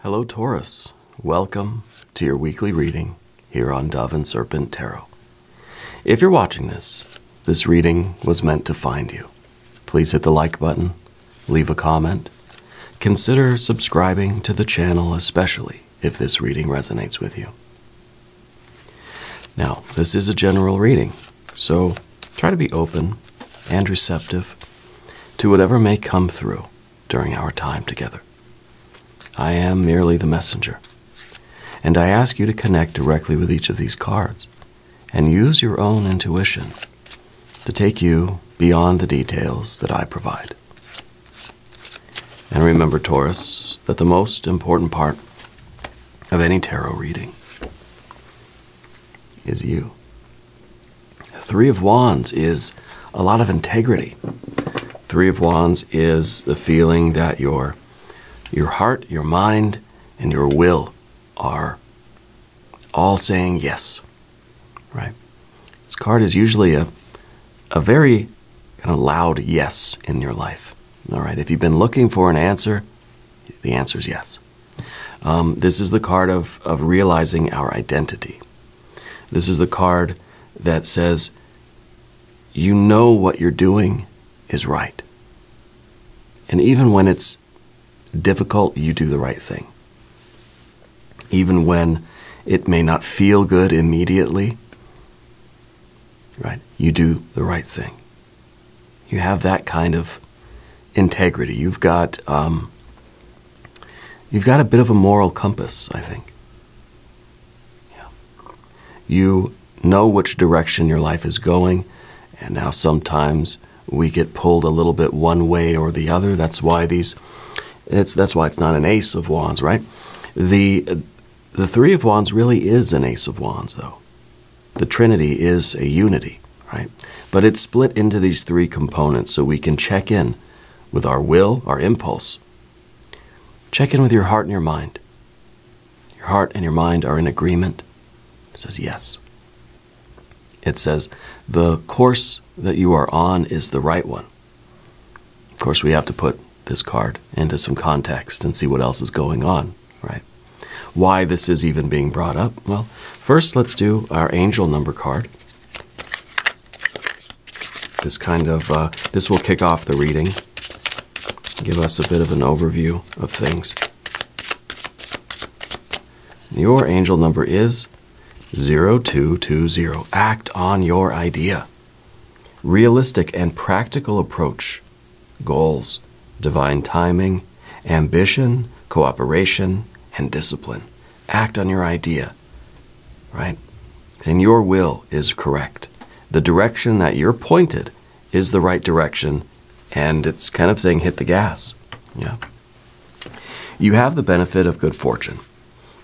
Hello, Taurus. Welcome to your weekly reading here on Dove and Serpent Tarot. If you're watching this reading was meant to find you. Please hit the like button, leave a comment. Consider subscribing to the channel, especially if this reading resonates with you. Now, this is a general reading, so try to be open and receptive to whatever may come through during our time together. I am merely the messenger, and I ask you to connect directly with each of these cards and use your own intuition to take you beyond the details that I provide. And remember, Taurus, that the most important part of any tarot reading is you. Three of Wands is a lot of integrity. Three of Wands is the feeling that your heart, your mind, and your will are all saying yes, right? This card is usually a very kind of loud yes in your life, all right? If you've been looking for an answer, the answer is yes. This is the card of realizing our identity. This is the card that says you know what you're doing is right. And even when it's difficult, you do the right thing. Even when it may not feel good immediately, right? You do the right thing. You have that kind of integrity. You've got a bit of a moral compass, I think. Yeah. You know which direction your life is going, and now sometimes we get pulled a little bit one way or the other. That's why that's why it's not an Ace of Wands, right? The Three of Wands really is an Ace of Wands, though. The Trinity is a unity, right? But it's split into these three components so we can check in with our will, our impulse. Check in with your heart and your mind. Your heart and your mind are in agreement. It says yes. It says the course that you are on is the right one. Of course, we have to put this card into some context and see what else is going on, right? Why this is even being brought up? Well, first let's do our angel number card. This will kick off the reading, give us a bit of an overview of things. Your angel number is 0220. Act on your idea. Realistic and practical approach. Goals, divine timing, ambition, cooperation, and discipline. Act on your idea, right? And your will is correct. The direction that you're pointed is the right direction, and it's kind of saying hit the gas. Yeah. You have the benefit of good fortune,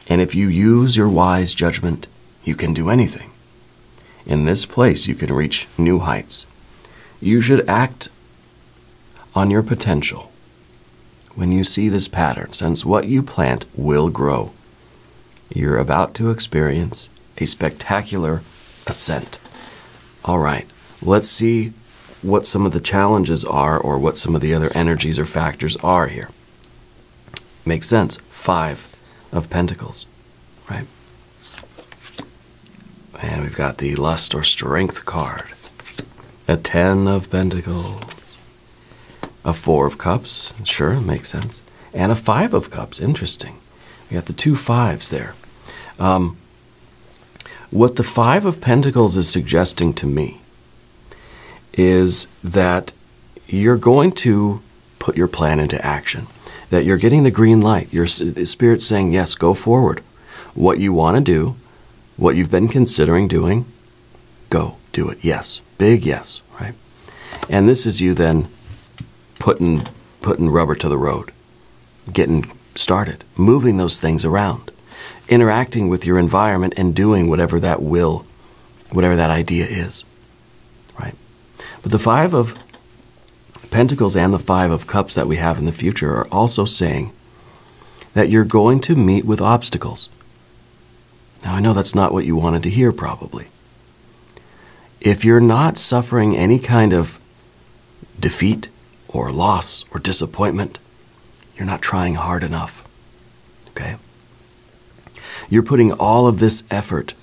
and if you use your wise judgment, you can do anything. In this place, you can reach new heights. You should act on your potential. When you see this pattern, since what you plant will grow, you're about to experience a spectacular ascent. All right, let's see what some of the challenges are or what some of the other energies or factors are here. Makes sense. 5 of Pentacles, right? And we've got the Lust or Strength card. A 10 of Pentacles. A 4 of Cups. Sure, makes sense. And a 5 of Cups. Interesting. We got the 2 5s there. What the 5 of Pentacles is suggesting to me is that you're going to put your plan into action. That you're getting the green light. Your spirit's saying, yes, go forward. What you want to do, what you've been considering doing, go, do it. Yes, big yes, right? And this is you then putting rubber to the road, getting started, moving those things around, interacting with your environment and doing whatever that idea is, right? But the 5 of Pentacles and the 5 of Cups that we have in the future are also saying that you're going to meet with obstacles. Now, I know that's not what you wanted to hear, probably. If you're not suffering any kind of defeat or loss or disappointment, you're not trying hard enough. Okay? You're putting all of this effort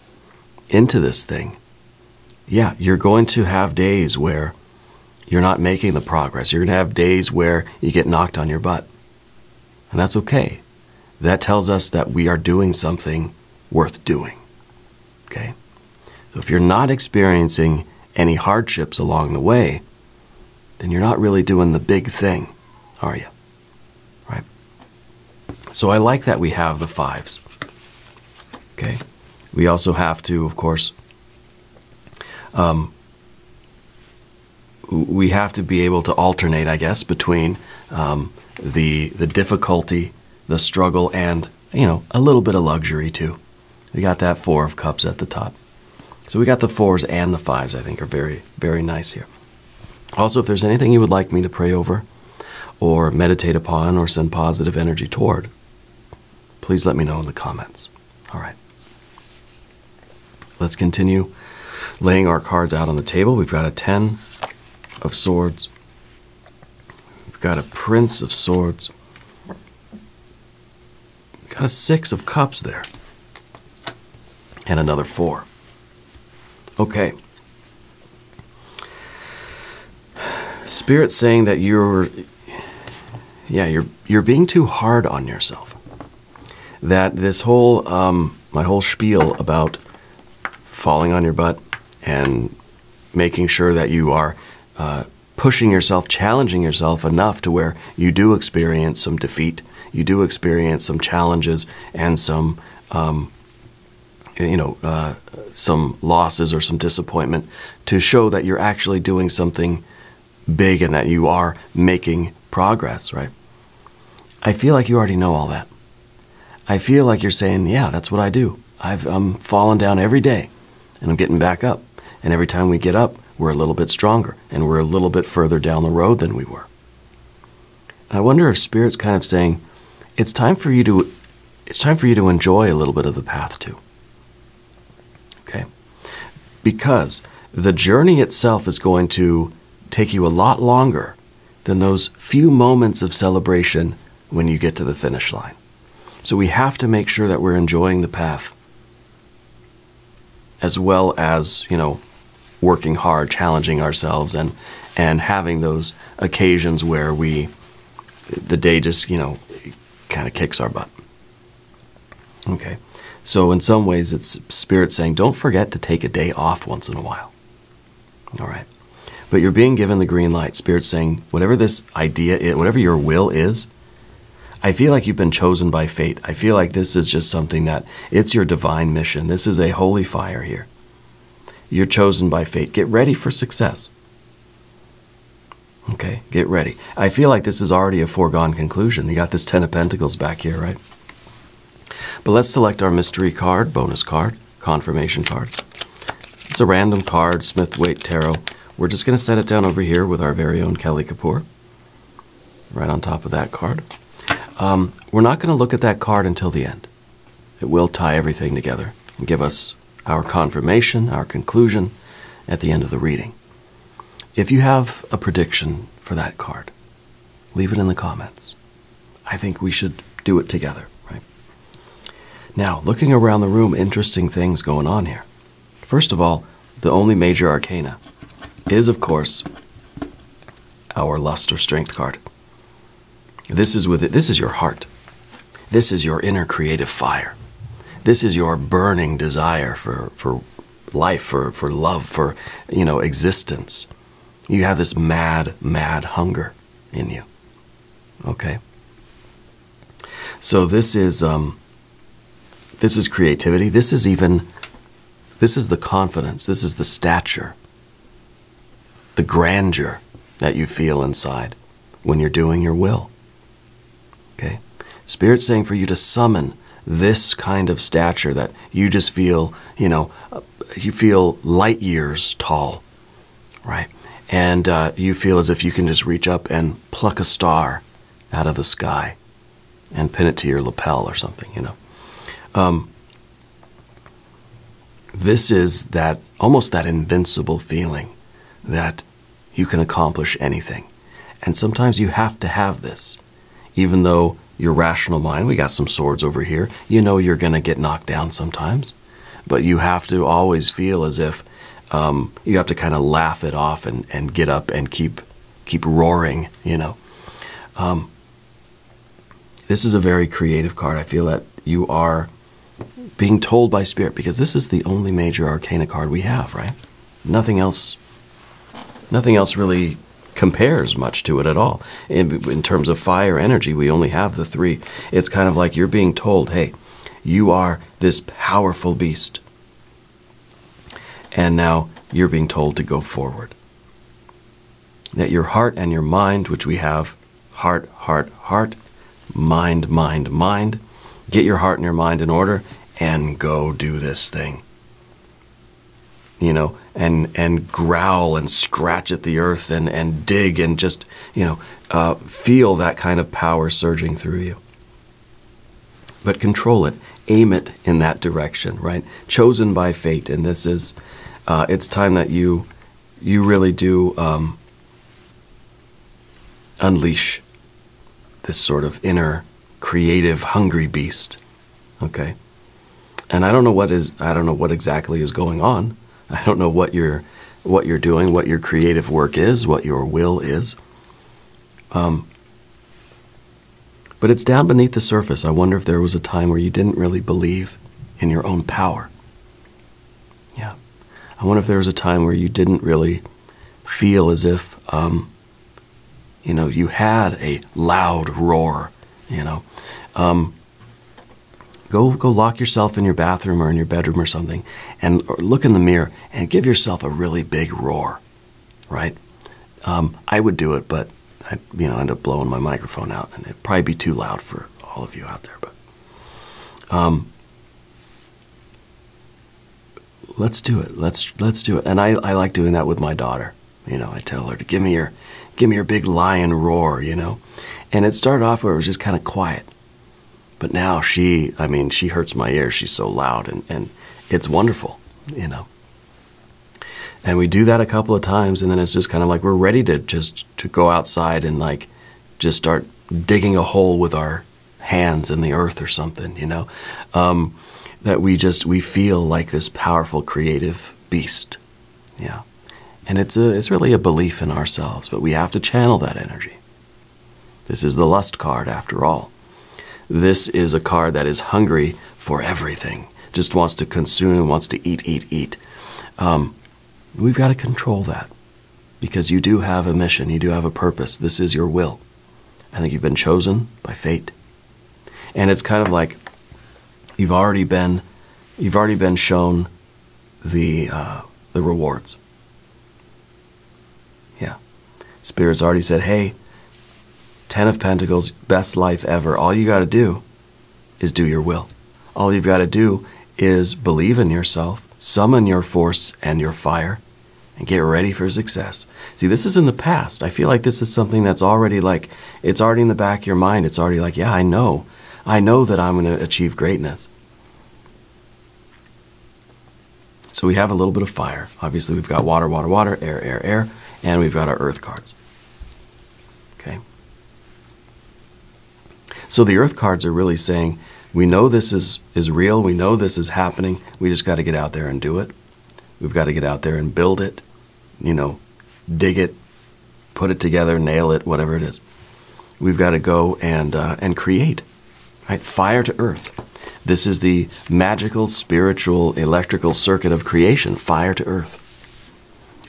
into this thing. Yeah, you're going to have days where you're not making the progress. You're going to have days where you get knocked on your butt. And that's okay. That tells us that we are doing something worth doing. Okay? So if you're not experiencing any hardships along the way, then you're not really doing the big thing, are you? Right? So I like that we have the fives. Okay? We also have to, of course, we have to be able to alternate, I guess, between the difficulty, the struggle, and, a little bit of luxury too. We got that Four of Cups at the top. So we got the fours and the fives, I think, are very, very nice here. Also, if there's anything you would like me to pray over or meditate upon or send positive energy toward, please let me know in the comments. All right. Let's continue laying our cards out on the table. We've got a 10 of Swords. We've got a Prince of Swords. We've got a 6 of Cups there. And another 4. Okay. Spirit's saying that you're being too hard on yourself. That this whole, my whole spiel about falling on your butt and making sure that you are pushing yourself, challenging yourself enough to where you do experience some defeat, you do experience some challenges and some losses or some disappointment to show that you're actually doing something big and that you are making progress, right? I feel like you already know all that. I feel like you're saying, yeah, that's what I do. I'm falling down every day and I'm getting back up. And every time we get up, we're a little bit stronger and we're a little bit further down the road than we were. I wonder if Spirit's kind of saying, it's time for you to enjoy a little bit of the path too. Okay? Because the journey itself is going to take you a lot longer than those few moments of celebration when you get to the finish line. So we have to make sure that we're enjoying the path as well as, working hard, challenging ourselves and having those occasions where the day just, kind of kicks our butt. Okay. So in some ways it's Spirit saying, don't forget to take a day off once in a while. All right. But you're being given the green light. Spirit's saying, whatever this idea is, whatever your will is, I feel like you've been chosen by fate. I feel like this is just something that it's your divine mission. This is a holy fire here. You're chosen by fate. Get ready for success. Okay, get ready. I feel like this is already a foregone conclusion. You got this 10 of Pentacles back here, right? But let's select our mystery card, bonus card, confirmation card. It's a random card, Smith-Waite Tarot. We're just going to set it down over here with our very own Kelly Kapoor. Right on top of that card. We're not going to look at that card until the end. It will tie everything together and give us our confirmation, our conclusion at the end of the reading. If you have a prediction for that card, leave it in the comments. I think we should do it together, right? Now, looking around the room, interesting things going on here. First of all, the only major arcana is, of course, our Lust or Strength card. This is your heart. This is your inner creative fire. This is your burning desire for life, for love, for, existence. You have this mad, mad hunger in you. Okay? So this is creativity. This is the confidence. This is the stature, the grandeur that you feel inside when you're doing your will. Okay? Spirit's saying for you to summon this kind of stature that you just feel, you feel light years tall, right? And you feel as if you can just reach up and pluck a star out of the sky and pin it to your lapel or something, This is almost that invincible feeling that you can accomplish anything. And sometimes you have to have this, even though your rational mind. We got some swords over here. You know you're going to get knocked down sometimes, but you have to always feel as if you have to kind of laugh it off and get up and keep roaring, you know. This is a very creative card. I feel that you are being told by Spirit, because this is the only major arcana card we have, right? Nothing else really compares much to it at all. In terms of fire energy, we only have the three. It's kind of like you're being told, hey, you are this powerful beast. And now you're being told to go forward. That your heart and your mind, which we have heart, heart, heart, mind, mind, mind, get your heart and your mind in order and go do this thing. You know, and growl and scratch at the earth and dig and just, you know, feel that kind of power surging through you. But control it. Aim it in that direction, right? Chosen by fate. And this is, it's time that you really do unleash this sort of inner creative, hungry beast. Okay? And I don't know what exactly is going on. I don't know what you're doing, what your creative work is, what your will is. But it's down beneath the surface. I wonder if there was a time where you didn't really believe in your own power. Yeah. I wonder if there was a time where you didn't really feel as if, you know, you had a loud roar, you know. Go lock yourself in your bathroom or in your bedroom or something, and look in the mirror and give yourself a really big roar, right? I would do it, but I'd, you know, end up blowing my microphone out, and it'd probably be too loud for all of you out there. But let's do it. Let's do it. And I like doing that with my daughter. You know, I tell her to give me your big lion roar. You know, and it started off where it was just kind of quiet. But now she hurts my ears. She's so loud, and it's wonderful, you know. And we do that a couple of times, and then it's just kind of like we're ready to go outside and like just start digging a hole with our hands in the earth or something, you know. That we feel like this powerful creative beast, yeah. And it's really a belief in ourselves, but we have to channel that energy. This is the lust card, after all. This is a card that is hungry for everything, just wants to consume, wants to eat, eat, eat. We've got to control that, because you do have a mission, you do have a purpose. This is your will. I think you've been chosen by fate. And it's kind of like you've already been shown the rewards. Yeah. Spirit's already said, hey, 10 of Pentacles, best life ever. All you got to do is do your will. All you've got to do is believe in yourself, summon your force and your fire, and get ready for success. See, this is in the past. I feel like this is something that's already like, it's already in the back of your mind. It's already like, yeah, I know that I'm going to achieve greatness. So we have a little bit of fire. Obviously, we've got water, water, water, air, air, air, and we've got our earth cards. Okay. So the earth cards are really saying, we know this is real, we know this is happening, we just got to get out there and do it. We've got to get out there and build it, you know, dig it, put it together, nail it, whatever it is. We've got to go and create, right? Fire to earth. This is the magical, spiritual, electrical circuit of creation, fire to earth.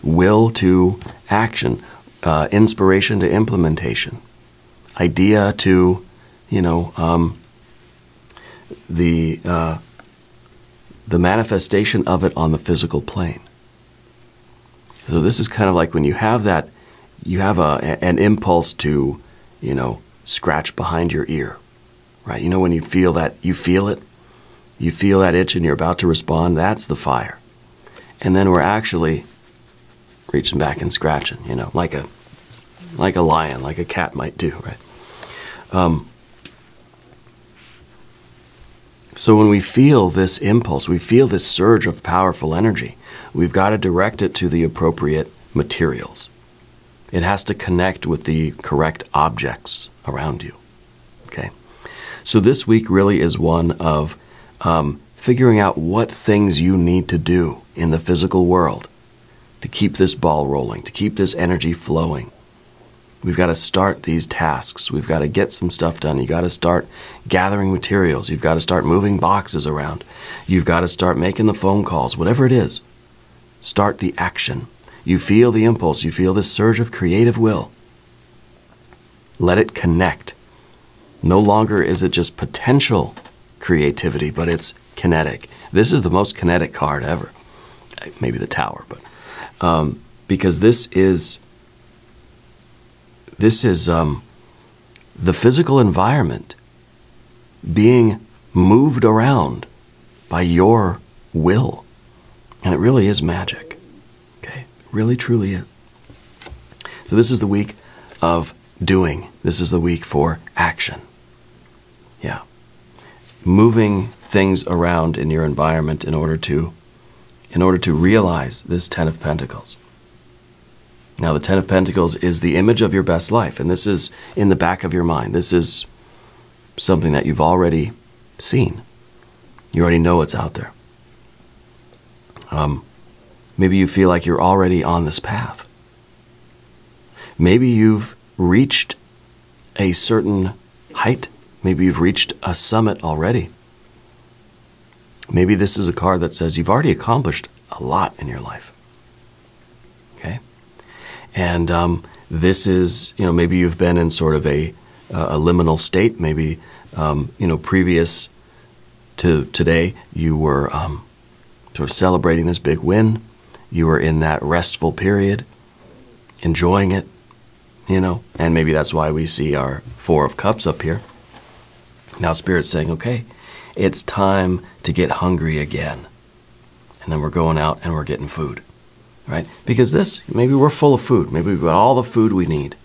Will to action, inspiration to implementation, idea to, you know, the manifestation of it on the physical plane. So this is kind of like when you have that, you have an impulse to, you know, scratch behind your ear, right? You know, when you feel that, you feel it, you feel that itch and you're about to respond, that's the fire. And then we're actually reaching back and scratching, you know, like a lion, like a cat might do, right? So when we feel this impulse, we feel this surge of powerful energy, we've got to direct it to the appropriate materials. It has to connect with the correct objects around you, okay? So this week really is one of figuring out what things you need to do in the physical world to keep this ball rolling, to keep this energy flowing. We've got to start these tasks. We've got to get some stuff done. You've got to start gathering materials. You've got to start moving boxes around. You've got to start making the phone calls, whatever it is. Start the action. You feel the impulse. You feel this surge of creative will. Let it connect. No longer is it just potential creativity, but it's kinetic. This is the most kinetic card ever. Maybe the Tower, but because this is the physical environment being moved around by your will. And it really is magic. Okay? It really, truly is. So this is the week of doing. This is the week for action. Yeah. Moving things around in your environment in order to realize this Ten of Pentacles. Now, the Ten of Pentacles is the image of your best life, and this is in the back of your mind. This is something that you've already seen. You already know it's out there. Maybe you feel like you're already on this path. Maybe you've reached a certain height. Maybe you've reached a summit already. Maybe this is a card that says you've already accomplished a lot in your life. Okay? And this is, maybe you've been in sort of a liminal state. Maybe, previous to today, you were sort of celebrating this big win. You were in that restful period, enjoying it, and maybe that's why we see our Four of Cups up here. Now Spirit's saying, okay, it's time to get hungry again. And then we're going out and we're getting food. Right? Because maybe we're full of food. Maybe we've got all the food we need.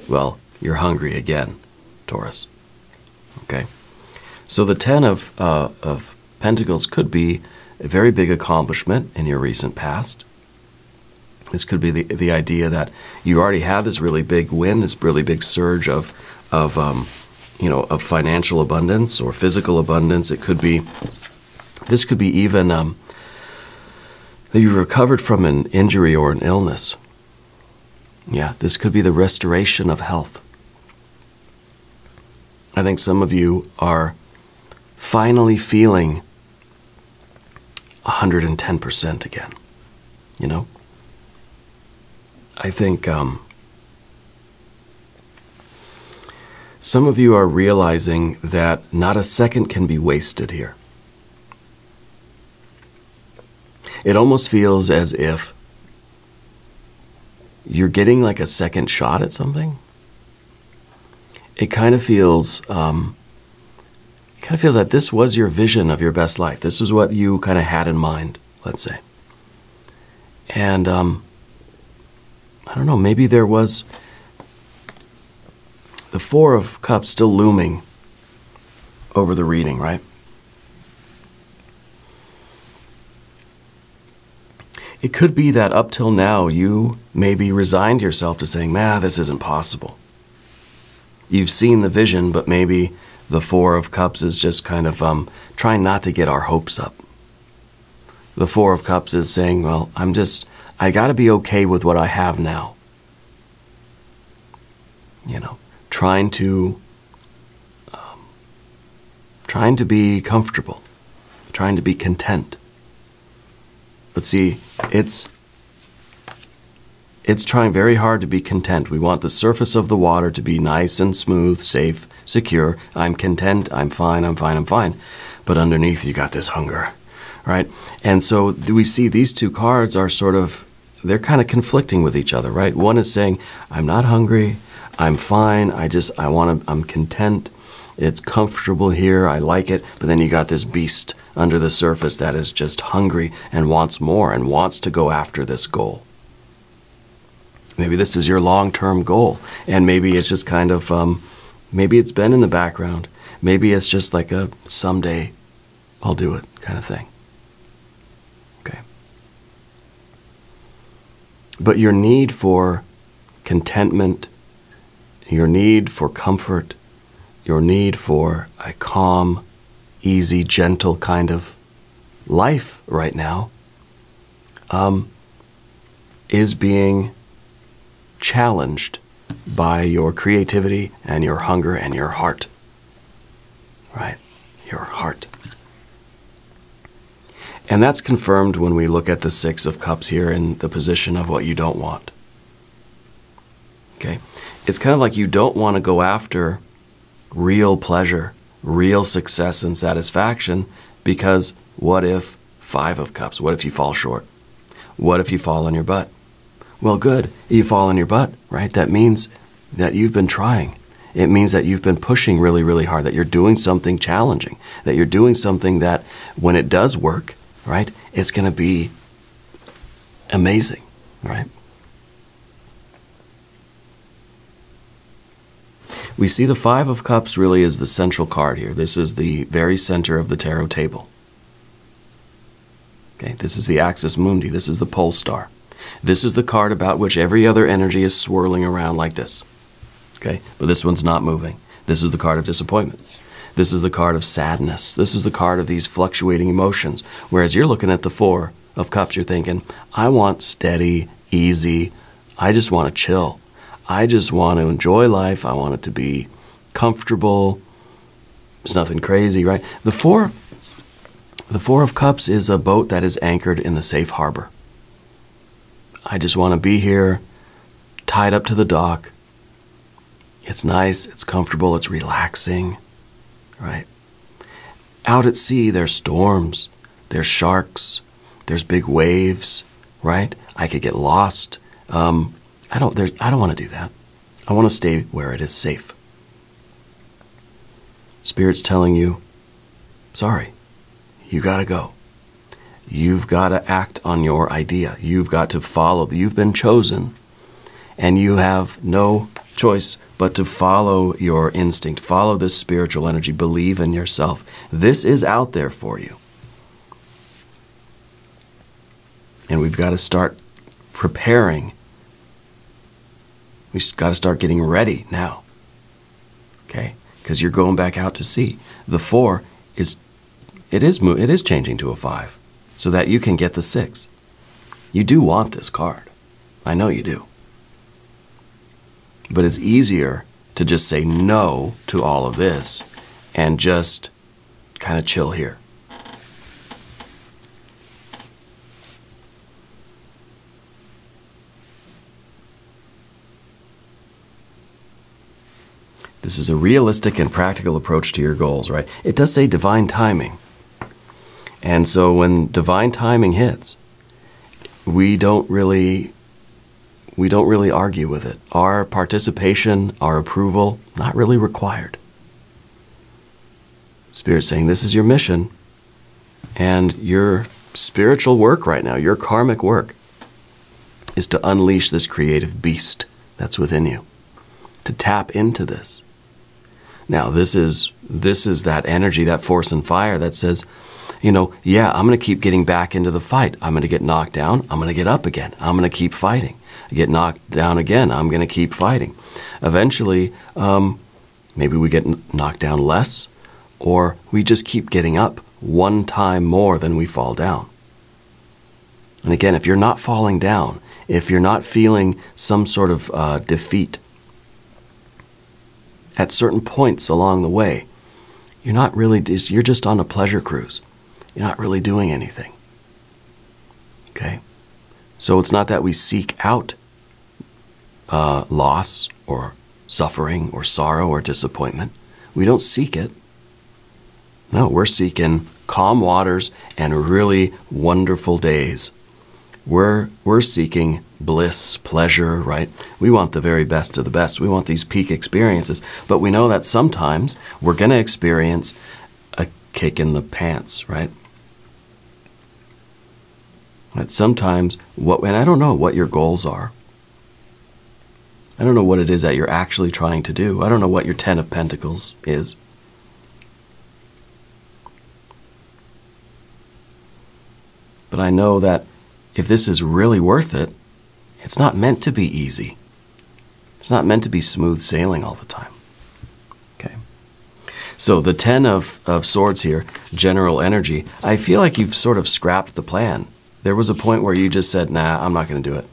Well, you're hungry again, Taurus. Okay? So the Ten of Pentacles could be a very big accomplishment in your recent past. This could be the idea that you already have this really big win, this really big surge of financial abundance or physical abundance. This could be even that you recovered from an injury or an illness. Yeah, this could be the restoration of health. I think some of you are finally feeling 110% again. I think some of you are realizing that not a second can be wasted here. It almost feels as if you're getting like a second shot at something. It kind of feels that this was your vision of your best life. This is what you kind of had in mind, let's say. And I don't know, maybe there was the Four of Cups still looming over the reading, right? It could be that up till now you maybe resigned yourself to saying, this isn't possible. You've seen the vision, but maybe the Four of Cups is just kind of trying not to get our hopes up. The Four of Cups is saying, well, I got to be okay with what I have now. Trying to be comfortable, trying to be content. But see, it's trying very hard to be content. We want the surface of the water to be nice and smooth, safe, secure. I'm content, I'm fine, I'm fine, I'm fine. But underneath you got this hunger, right? And so we see these two cards are they're kind of conflicting with each other, right? One is saying, I'm not hungry, I'm fine, I'm content, it's comfortable here, I like it. But then you got this beast under the surface that is just hungry and wants more and wants to go after this goal. Maybe this is your long-term goal, and maybe it's just kind of, maybe it's been in the background. Maybe it's just like a someday I'll do it kind of thing. Okay. But your need for contentment, your need for comfort, your need for a calm, easy, gentle kind of life right now is being challenged by your creativity and your hunger and your heart. Right? Your heart. And that's confirmed when we look at the Six of Cups here in the position of what you don't want. Okay? It's kind of like you don't want to go after real pleasure, real success and satisfaction, because what if Five of Cups? What if you fall short? What if you fall on your butt? Well, good. You fall on your butt, right? That means that you've been trying. It means that you've been pushing really, really hard, that you're doing something challenging, that you're doing something that when it does work, right, it's going to be amazing, right? We see the Five of Cups really is the central card here. This is the very center of the tarot table. Okay, this is the axis mundi. This is the pole star. This is the card about which every other energy is swirling around like this. Okay, but this one's not moving. This is the card of disappointment. This is the card of sadness. This is the card of these fluctuating emotions. Whereas you're looking at the Four of Cups, you're thinking, I want steady, easy. I just want to chill. I just want to enjoy life. I want it to be comfortable. It's nothing crazy, right? The Four of Cups is a boat that is anchored in the safe harbor. I just want to be here, tied up to the dock. It's nice, it's comfortable, it's relaxing, right? Out at sea, there's storms, there's sharks, there's big waves, right? I could get lost. I don't want to do that. I want to stay where it is safe. Spirit's telling you, sorry, you got to go. You've got to act on your idea. You've got to follow. You've been chosen, and you have no choice but to follow your instinct. Follow this spiritual energy. Believe in yourself. This is out there for you. And we've got to start preparing. We've got to start getting ready now. Okay? Because you're going back out to sea. The Four is changing to a 5. So that you can get the 6. You do want this card. I know you do. But it's easier to just say no to all of this and just kind of chill here. This is a realistic and practical approach to your goals, right? It does say divine timing. And so when divine timing hits, we don't really argue with it. Our participation, our approval, not really required. Spirit's saying this is your mission, and your spiritual work right now, your karmic work, is to unleash this creative beast that's within you, to tap into this. Now, this is that energy, that force and fire that says, you know, yeah, I'm going to keep getting back into the fight. I'm going to get knocked down. I'm going to get up again. I'm going to keep fighting. I get knocked down again. I'm going to keep fighting. Eventually, maybe we get knocked down less, or we just keep getting up one time more than we fall down. And again, if you're not falling down, if you're not feeling some sort of defeat at certain points along the way, you're just on a pleasure cruise. You're not really doing anything. Okay? So it's not that we seek out loss or suffering or sorrow or disappointment. We don't seek it. No, we're seeking calm waters and really wonderful days. We're seeking bliss, pleasure, right? We want the very best of the best. We want these peak experiences. But we know that sometimes we're going to experience a kick in the pants, right? That sometimes, and I don't know what your goals are. I don't know what it is that you're actually trying to do. I don't know what your 10 of Pentacles is. But I know that if this is really worth it, it's not meant to be easy. It's not meant to be smooth sailing all the time. Okay? So the Ten of Swords here, general energy, I feel like you've sort of scrapped the plan. There was a point where you just said, nah, I'm not going to do it.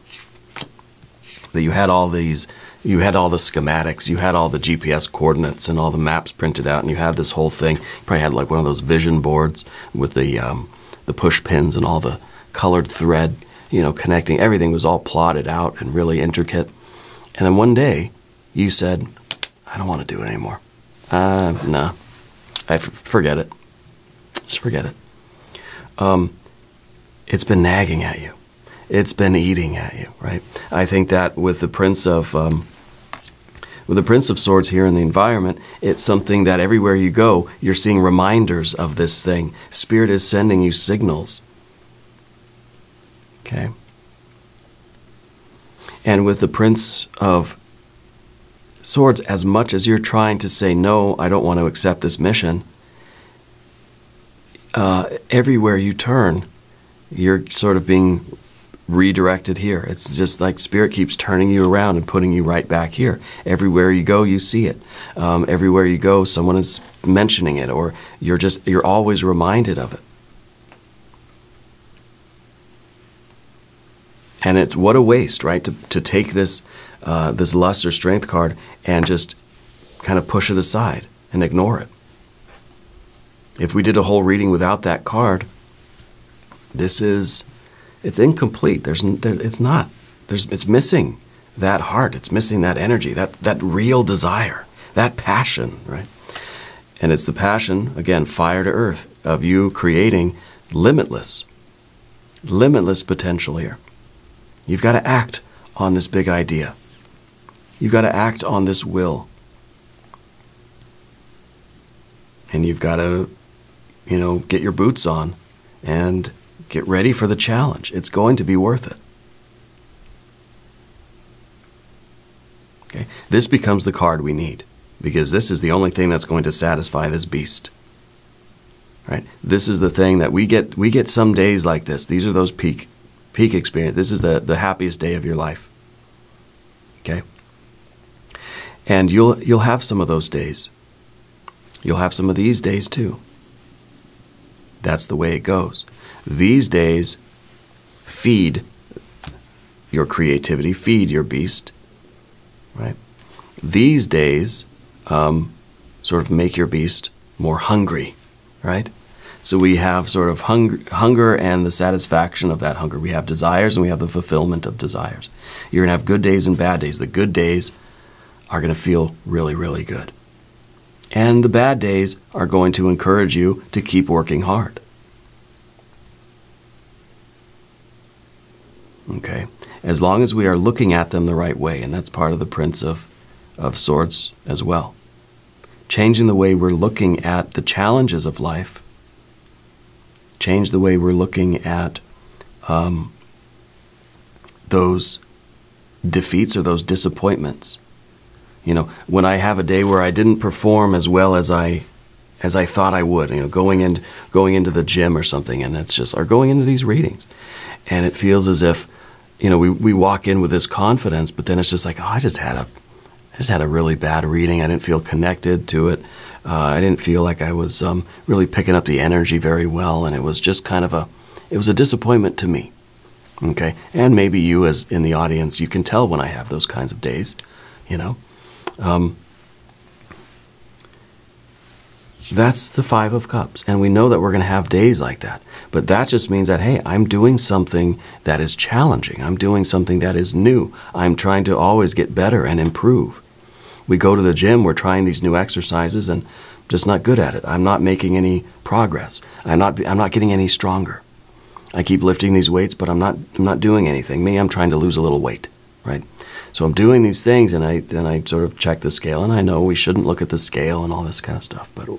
That you had all these, you had all the schematics, you had all the GPS coordinates and all the maps printed out, and you had this whole thing. You probably had like one of those vision boards with the push pins and all the colored thread, you know, connecting. Everything was all plotted out and really intricate. And then one day you said, I don't want to do it anymore. No, forget it. Just forget it. It's been nagging at you. It's been eating at you, right? I think that with the Prince of Swords here in the environment, it's something that everywhere you go, you're seeing reminders of this thing. Spirit is sending you signals. Okay. And with the Prince of Swords, as much as you're trying to say, no, I don't want to accept this mission, everywhere you turn, you're sort of being redirected here. It's just like Spirit keeps turning you around and putting you right back here. Everywhere you go, you see it. Everywhere you go, someone is mentioning it, or you're always reminded of it. And it's what a waste, right? To take this this lust or strength card and just kind of push it aside and ignore it. If we did a whole reading without that card, it's incomplete. It's missing that heart. It's missing that energy, that real desire, that passion, right? And it's the passion, again, fire to earth, of you creating limitless potential here. You've got to act on this big idea. You've got to act on this will. And you've got to, get your boots on and get ready for the challenge. It's going to be worth it. Okay? This becomes the card we need, because this is the only thing that's going to satisfy this beast. Right? This is the thing that we get some days like this. These are those peak experience. This is the happiest day of your life. Okay? And you'll have some of those days. You'll have some of these days too. That's the way it goes. These days feed your creativity, feed your beast, right? These days sort of make your beast more hungry, right? So we have sort of hunger and the satisfaction of that hunger. We have desires and we have the fulfillment of desires. You're going to have good days and bad days. The good days are going to feel really, really good. And the bad days are going to encourage you to keep working hard. Okay? As long as we are looking at them the right way, and that's part of the Prince of Swords as well. Changing the way we're looking at the challenges of life. Change the way we're looking at those defeats or those disappointments. When I have a day where I didn't perform as well as I thought I would, going into the gym or something, and it's just, or going into these readings, and it feels as if, we walk in with this confidence, but then it's just like, oh, I just had a really bad reading. I didn't feel connected to it. I didn't feel like I was really picking up the energy very well, and it was just kind of it was a disappointment to me. Okay, and maybe you, as in the audience, you can tell when I have those kinds of days, That's the Five of Cups, and we know that we're going to have days like that. But that just means that, hey, I'm doing something that is challenging. I'm doing something that is new. I'm trying to always get better and improve. We go to the gym, we're trying these new exercises, and I'm just not good at it. I'm not making any progress. I'm not getting any stronger. I keep lifting these weights, but I'm not doing anything. I'm trying to lose a little weight, right? So I'm doing these things, and then I sort of check the scale, and I know we shouldn't look at the scale and all this kind of stuff, but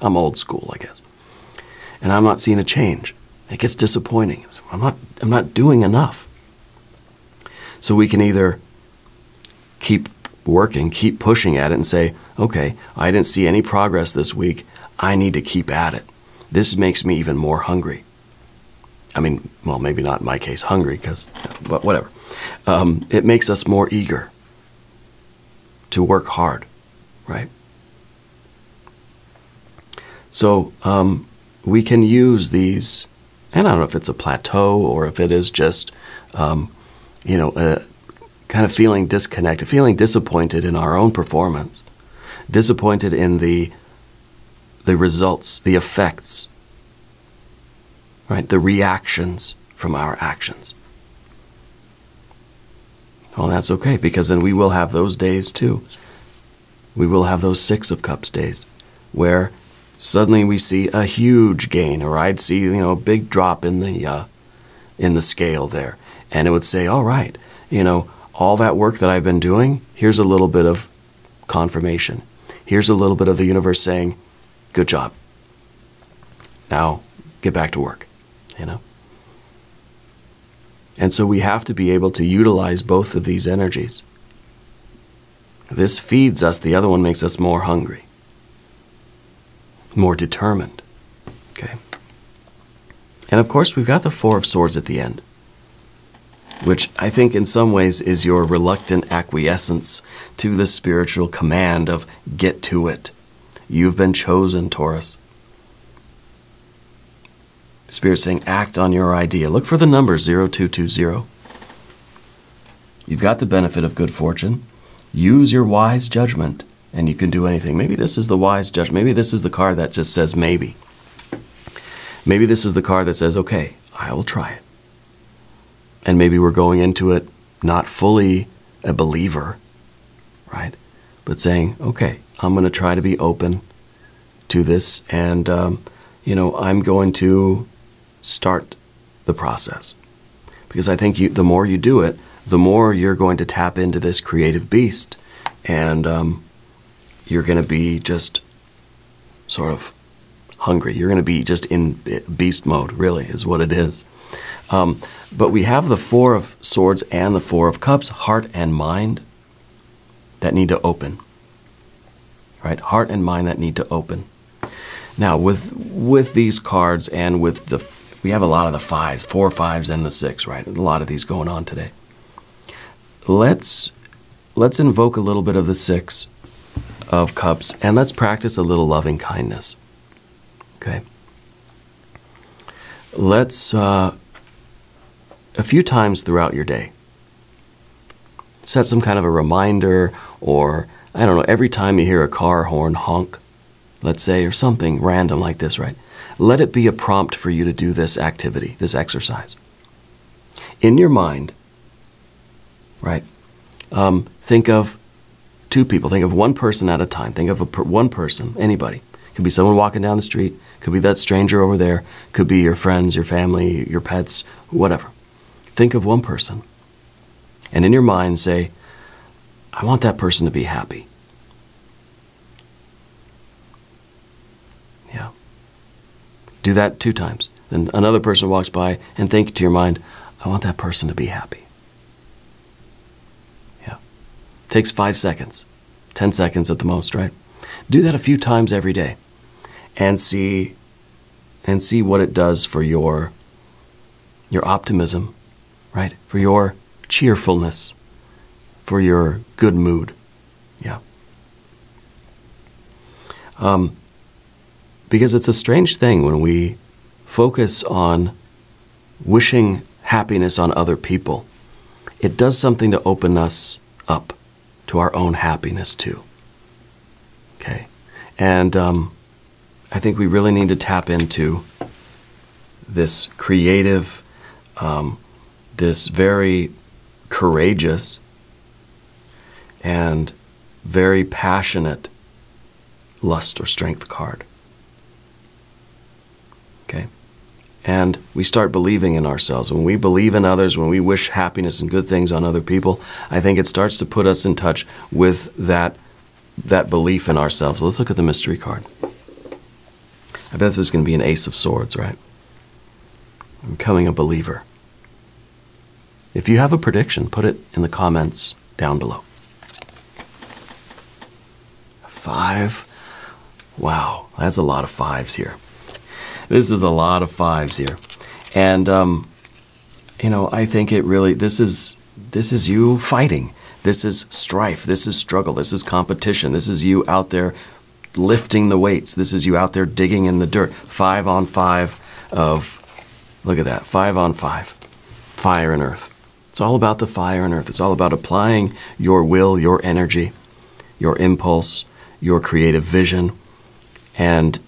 I'm old school, I guess. And I'm not seeing a change. It gets disappointing. I'm not doing enough. So we can either keep working, keep pushing at it and say, okay, I didn't see any progress this week. I need to keep at it. This makes me even more hungry. Well, maybe not in my case hungry, but whatever. It makes us more eager to work hard, right? So we can use these, and I don't know if it's a plateau or if it is just, kind of feeling disconnected, feeling disappointed in our own performance, disappointed in the results, the effects, right? The reactions from our actions. Well, that's okay, because then we will have those days too. We will have those Six of Cups days where suddenly we see a huge gain, or I'd see, a big drop in the scale there. And it would say, all right, all that work that I've been doing, here's a little bit of confirmation. Here's a little bit of the universe saying, good job. Now, get back to work, And so we have to be able to utilize both of these energies. This feeds us, the other one makes us more hungry, more determined, okay? And of course, we've got the Four of Swords at the end, which I think in some ways is your reluctant acquiescence to the spiritual command of get to it. You've been chosen, Taurus. Spirit saying, act on your idea. Look for the number 0220. You've got the benefit of good fortune. Use your wise judgment, and you can do anything. Maybe this is the wise judgment. Maybe this is the card that just says maybe. Maybe this is the card that says, okay, I will try it. And maybe we're going into it not fully a believer, right? But saying, okay, I'm going to try to be open to this, and, I'm going to start the process. Because I think the more you do it, the more you're going to tap into this creative beast, and you're going to be just sort of hungry. You're going to be just in beast mode, really, is what it is. But we have the Four of Swords and the Four of Cups, heart and mind, that need to open. Right? Heart and mind that need to open. Now, with these cards and we have a lot of the fives, 4 5s and the 6, right? A lot of these going on today. Let's invoke a little bit of the 6 of Cups, and let's practice a little loving kindness. Okay? Let's, a few times throughout your day, set some kind of a reminder, or, I don't know, every time you hear a car horn honk, let's say, or something random like this, right? Let it be a prompt for you to do this activity, this exercise. In your mind, right, think of 2 people. Think of one person at a time. Think of one person, anybody. Could be someone walking down the street. Could be that stranger over there. Could be your friends, your family, your pets, whatever. Think of one person. And in your mind say, I want that person to be happy. Yeah. Do that 2 times. Then another person walks by and think to your mind, I want that person to be happy. Yeah. Takes 5 seconds. 10 seconds at the most, right? Do that a few times every day and see what it does for your optimism, right? For your cheerfulness, for your good mood. Yeah. Because it's a strange thing when we focus on wishing happiness on other people. It does something to open us up to our own happiness too. Okay? And I think we really need to tap into this creative, this very courageous and very passionate lust or strength card. Okay? And we start believing in ourselves. When we believe in others, when we wish happiness and good things on other people, I think it starts to put us in touch with that belief in ourselves. Let's look at the mystery card. I bet this is going to be an Ace of Swords, right? Becoming a believer. If you have a prediction, put it in the comments down below. 5. Wow, that's a lot of 5s here. This is a lot of 5s here. And, I think it really, this is you fighting. This is strife. This is struggle. This is competition. This is you out there lifting the weights. This is you out there digging in the dirt. 5 on 5 of, look at that, 5 on 5. Fire and earth. It's all about the fire and earth. It's all about applying your will, your energy, your impulse, your creative vision, and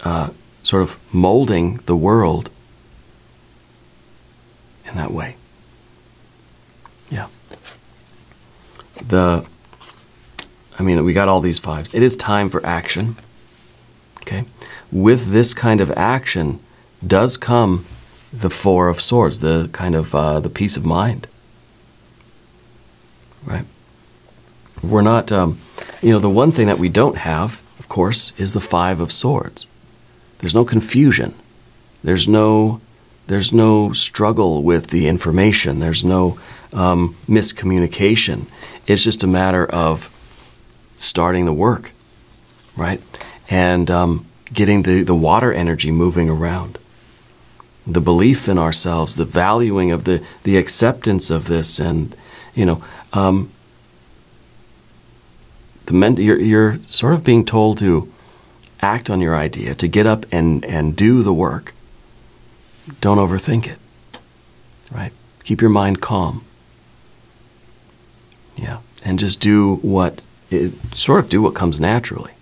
sort of molding the world in that way. Yeah. We got all these 5s. It is time for action. Okay? With this kind of action does come the 4 of Swords, the kind of the peace of mind. Right? We're not, the one thing that we don't have, of course, is the 5 of Swords. There's no confusion. There's no struggle with the information. There's no miscommunication. It's just a matter of starting the work, right? And getting the water energy moving around. The belief in ourselves, the valuing of the acceptance of this, and you're sort of being told to act on your idea, to get up and do the work. Don't overthink it, right? Keep your mind calm. Yeah, and just do what comes naturally.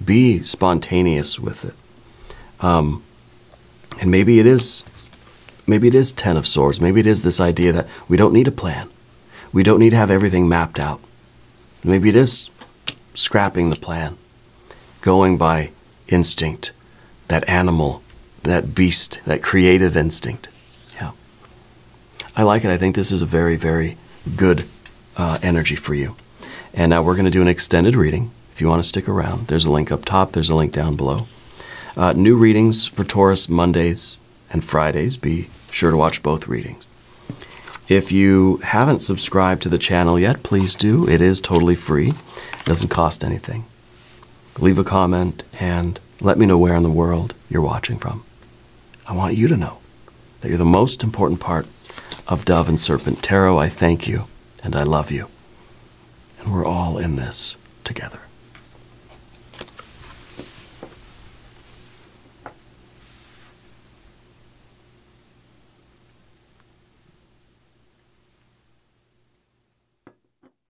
Be spontaneous with it. And maybe it is 10 of Swords. Maybe it is this idea that we don't need a plan. We don't need to have everything mapped out. Maybe it is scrapping the plan, going by instinct, that animal, that beast, that creative instinct. Yeah. I like it. I think this is a very, very good energy for you. And now we're going to do an extended reading. If you want to stick around, there's a link up top. There's a link down below. New readings for Taurus Mondays and Fridays. Be sure to watch both readings. If you haven't subscribed to the channel yet, please do. It is totally free. It doesn't cost anything. Leave a comment and let me know where in the world you're watching from. I want you to know that you're the most important part of Dove and Serpent Tarot. I thank you and I love you. And we're all in this together.